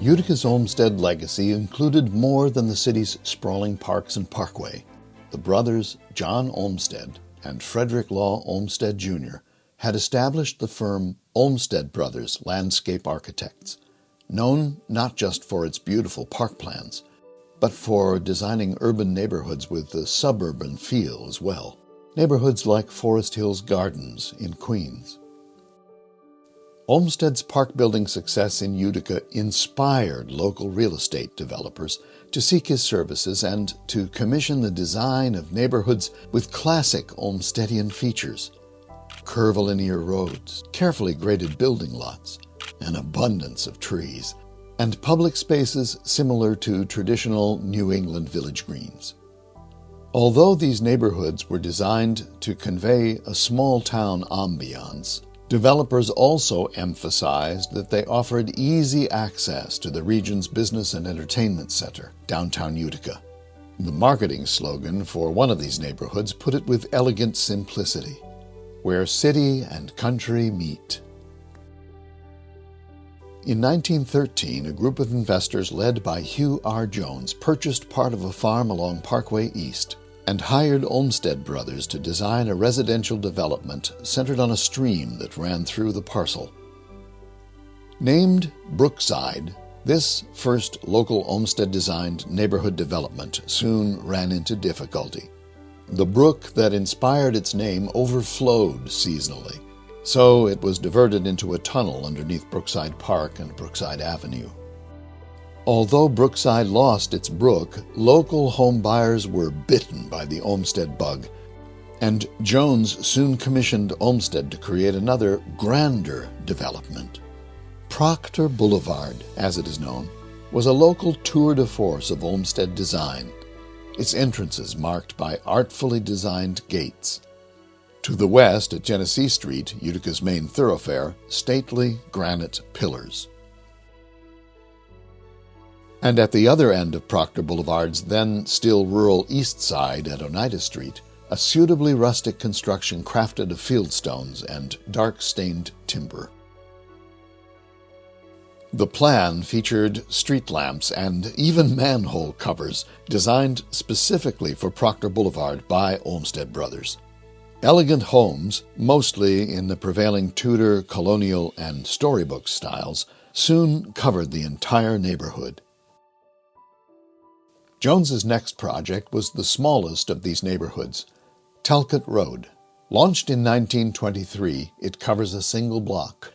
Utica's Olmsted legacy included more than the city's sprawling parks and parkway. The brothers John Olmsted and Frederick Law Olmsted, Jr. had established the firm Olmsted Brothers Landscape Architects, known not just for its beautiful park plans, but for designing urban neighborhoods with a suburban feel as well. Neighborhoods like Forest Hills Gardens in Queens. Olmsted's park-building success in Utica inspired local real estate developers to seek his services and to commission the design of neighborhoods with classic Olmstedian features: curvilinear roads, carefully graded building lots, an abundance of trees, and public spaces similar to traditional New England village greens. Although these neighborhoods were designed to convey a small-town ambiance, developers also emphasized that they offered easy access to the region's business and entertainment center, downtown Utica. The marketing slogan for one of these neighborhoods put it with elegant simplicity: where city and country meet. In 1913, a group of investors led by Hugh R. Jones purchased part of a farm along Parkway East and hired Olmsted Brothers to design a residential development centered on a stream that ran through the parcel. Named Brookside, this first local Olmsted-designed neighborhood development soon ran into difficulty. The brook that inspired its name overflowed seasonally, so it was diverted into a tunnel underneath Brookside Park and Brookside Avenue. Although Brookside lost its brook, local home buyers were bitten by the Olmsted bug, and Jones soon commissioned Olmsted to create another, grander development. Proctor Boulevard, as it is known, was a local tour de force of Olmsted design, its entrances marked by artfully designed gates. To the west, at Genesee Street, Utica's main thoroughfare, stately granite pillars. And at the other end of Proctor Boulevard's then still rural east side at Oneida Street, a suitably rustic construction crafted of fieldstones and dark-stained timber. The plan featured street lamps and even manhole covers designed specifically for Proctor Boulevard by Olmsted Brothers. Elegant homes, mostly in the prevailing Tudor, colonial, and storybook styles, soon covered the entire neighborhood. Jones's next project was the smallest of these neighborhoods, Talcott Road. Launched in 1923, it covers a single block.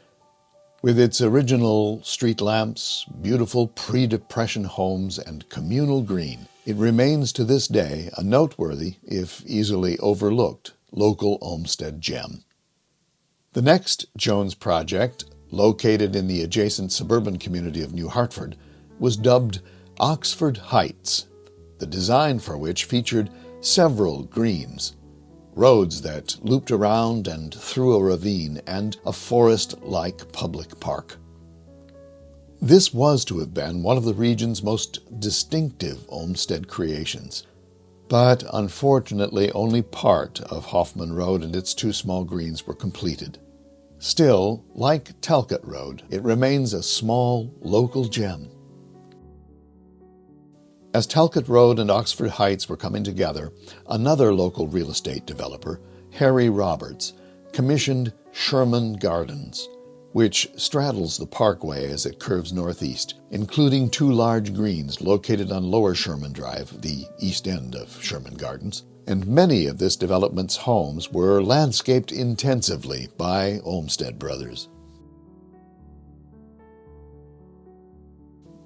With its original street lamps, beautiful pre-Depression homes, and communal green, it remains to this day a noteworthy, if easily overlooked, local Olmsted gem. The next Jones project, located in the adjacent suburban community of New Hartford, was dubbed Oxford Heights, the design for which featured several greens, roads that looped around and through a ravine, and a forest-like public park. This was to have been one of the region's most distinctive Olmsted creations, but unfortunately only part of Hoffman Road and its two small greens were completed. Still, like Talcott Road, it remains a small, local gem. As Talcott Road and Oxford Heights were coming together, another local real estate developer, Harry Roberts, commissioned Sherman Gardens, which straddles the parkway as it curves northeast, including two large greens located on Lower Sherman Drive, the east end of Sherman Gardens, and many of this development's homes were landscaped intensively by Olmsted Brothers.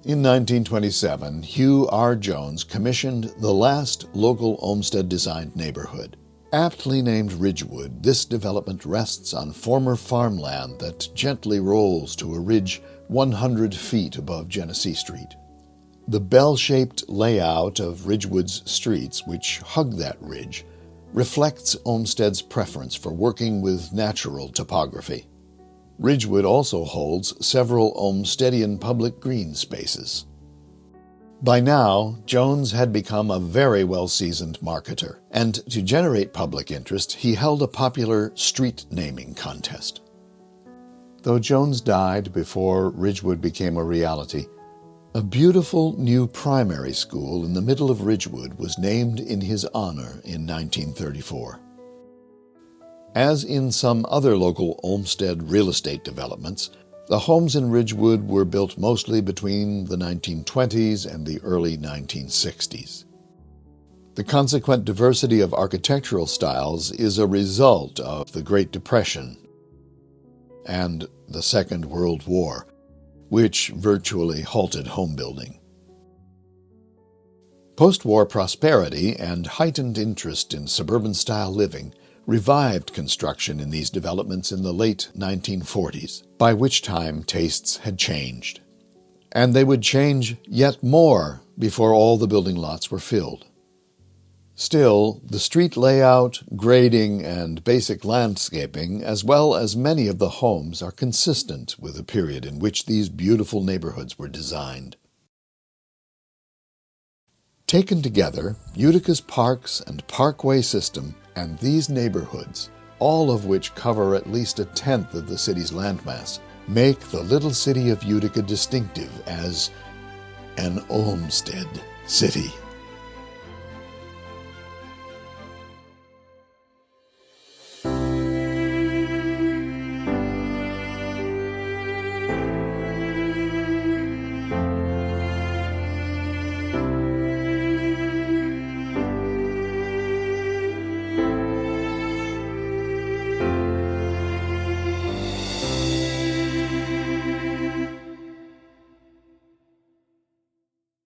In 1927, Hugh R. Jones commissioned the last local Olmsted-designed neighborhood. Aptly named Ridgewood, this development rests on former farmland that gently rolls to a ridge 100 feet above Genesee Street. The bell-shaped layout of Ridgewood's streets, which hug that ridge, reflects Olmsted's preference for working with natural topography. Ridgewood also holds several Olmstedian public green spaces. By now, Jones had become a very well-seasoned marketer, and to generate public interest, he held a popular street naming contest. Though Jones died before Ridgewood became a reality, A beautiful new primary school in the middle of Ridgewood was named in his honor in 1934. As in some other local Olmsted real estate developments, the homes in Ridgewood were built mostly between the 1920s and the early 1960s. The consequent diversity of architectural styles is a result of the Great Depression and the Second World War, which virtually halted home building. Post-war prosperity and heightened interest in suburban-style living revived construction in these developments in the late 1940s, by which time tastes had changed. And they would change yet more before all the building lots were filled. Still, the street layout, grading, and basic landscaping, as well as many of the homes, are consistent with the period in which these beautiful neighborhoods were designed. Taken together, Utica's parks and parkway system and these neighborhoods, all of which cover at least a tenth of the city's landmass, make the little city of Utica distinctive as an Olmsted city.